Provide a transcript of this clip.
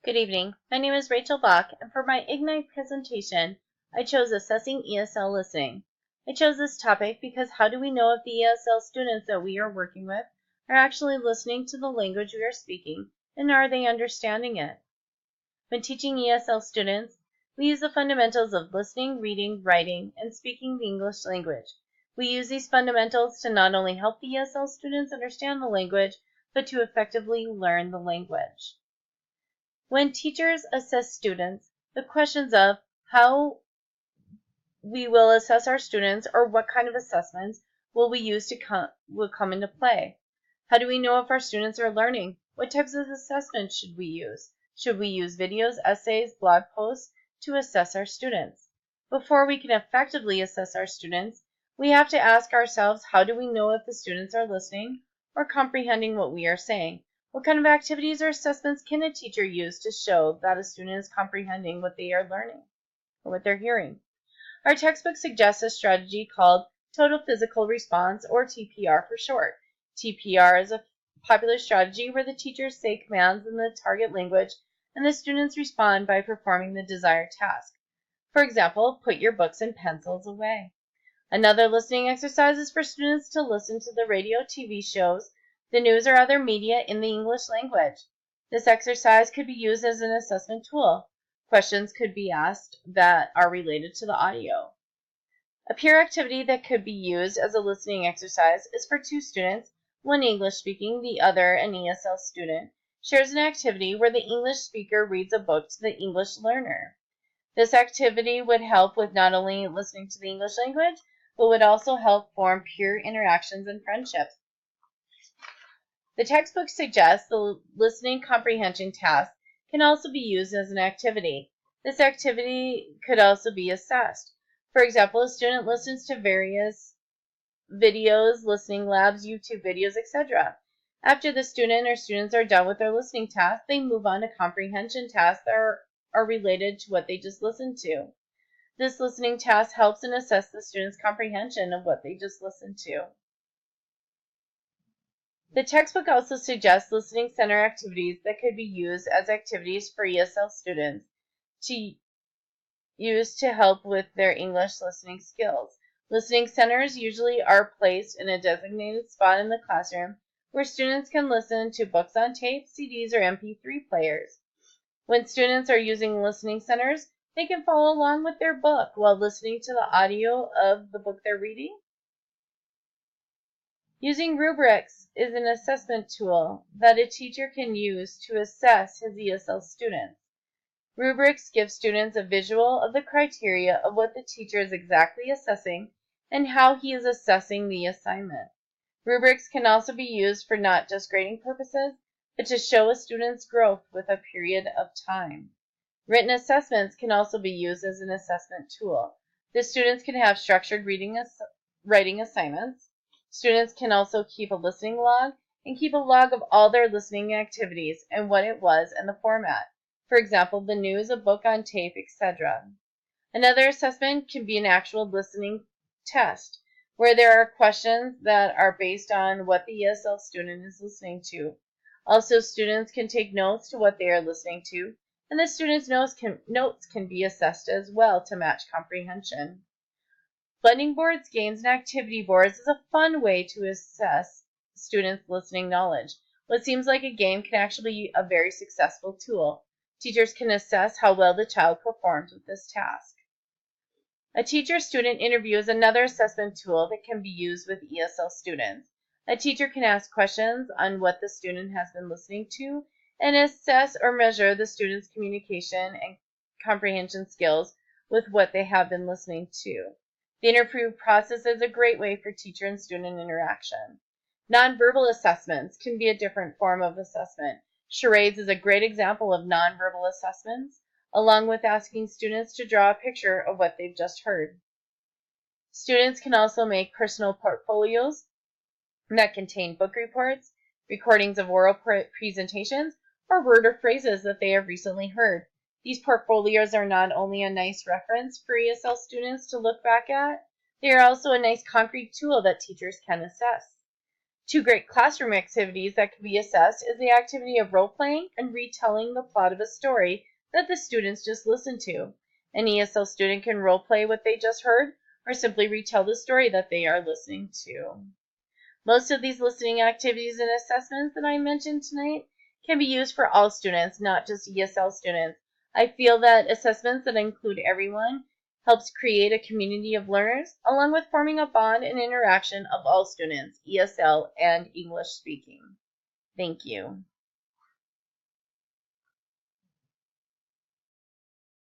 Good evening. My name is Rachel Bach, and for my Ignite presentation, I chose Assessing ESL Listening. I chose this topic because how do we know if the ESL students that we are working with are actually listening to the language we are speaking, and are they understanding it? When teaching ESL students, we use the fundamentals of listening, reading, writing, and speaking the English language. We use these fundamentals to not only help the ESL students understand the language, but to effectively learn the language. When teachers assess students, the questions of how we will assess our students or what kind of assessments will we use will come into play. How do we know if our students are learning? What types of assessments should we use? Should we use videos, essays, blog posts to assess our students? Before we can effectively assess our students, we have to ask ourselves, how do we know if the students are listening or comprehending what we are saying? What kind of activities or assessments can a teacher use to show that a student is comprehending what they are learning or what they're hearing? Our textbook suggests a strategy called Total Physical Response, or TPR for short. TPR is a popular strategy where the teachers say commands in the target language and the students respond by performing the desired task. For example, put your books and pencils away. Another listening exercise is for students to listen to the radio, TV shows, the news, or other media in the English language. This exercise could be used as an assessment tool. Questions could be asked that are related to the audio. A peer activity that could be used as a listening exercise is for two students, one English speaking, the other an ESL student, shares an activity where the English speaker reads a book to the English learner. This activity would help with not only listening to the English language, but would also help form peer interactions and friendships. The textbook suggests the listening comprehension task can also be used as an activity. This activity could also be assessed. For example, a student listens to various videos, listening labs, YouTube videos, etc. After the student or students are done with their listening task, they move on to comprehension tasks that are related to what they just listened to. This listening task helps and assess the student's comprehension of what they just listened to. The textbook also suggests listening center activities that could be used as activities for ESL students to use to help with their English listening skills. Listening centers usually are placed in a designated spot in the classroom where students can listen to books on tape, CDs, or MP3 players. When students are using listening centers, they can follow along with their book while listening to the audio of the book they're reading. Using rubrics is an assessment tool that a teacher can use to assess his ESL students. Rubrics give students a visual of the criteria of what the teacher is exactly assessing and how he is assessing the assignment. Rubrics can also be used for not just grading purposes, but to show a student's growth with a period of time. Written assessments can also be used as an assessment tool. The students can have structured writing assignments. Students can also keep a listening log and keep a log of all their listening activities and what it was and the format. For example, the news, a book on tape, etc. Another assessment can be an actual listening test, where there are questions that are based on what the ESL student is listening to. Also, students can take notes to what they are listening to, and the students' notes can be assessed as well to match comprehension. Blending boards, games, and activity boards is a fun way to assess students' listening knowledge. What seems like a game can actually be a very successful tool. Teachers can assess how well the child performs with this task. A teacher-student interview is another assessment tool that can be used with ESL students. A teacher can ask questions on what the student has been listening to and assess or measure the student's communication and comprehension skills with what they have been listening to. The interview process is a great way for teacher and student interaction. Nonverbal assessments can be a different form of assessment. Charades is a great example of nonverbal assessments, along with asking students to draw a picture of what they've just heard. Students can also make personal portfolios that contain book reports, recordings of oral presentations, or word or phrases that they have recently heard. These portfolios are not only a nice reference for ESL students to look back at, they are also a nice concrete tool that teachers can assess. Two great classroom activities that can be assessed is the activity of role-playing and retelling the plot of a story that the students just listened to. An ESL student can role-play what they just heard or simply retell the story that they are listening to. Most of these listening activities and assessments that I mentioned tonight can be used for all students, not just ESL students. I feel that assessments that include everyone helps create a community of learners, along with forming a bond and interaction of all students, ESL and English speaking. Thank you.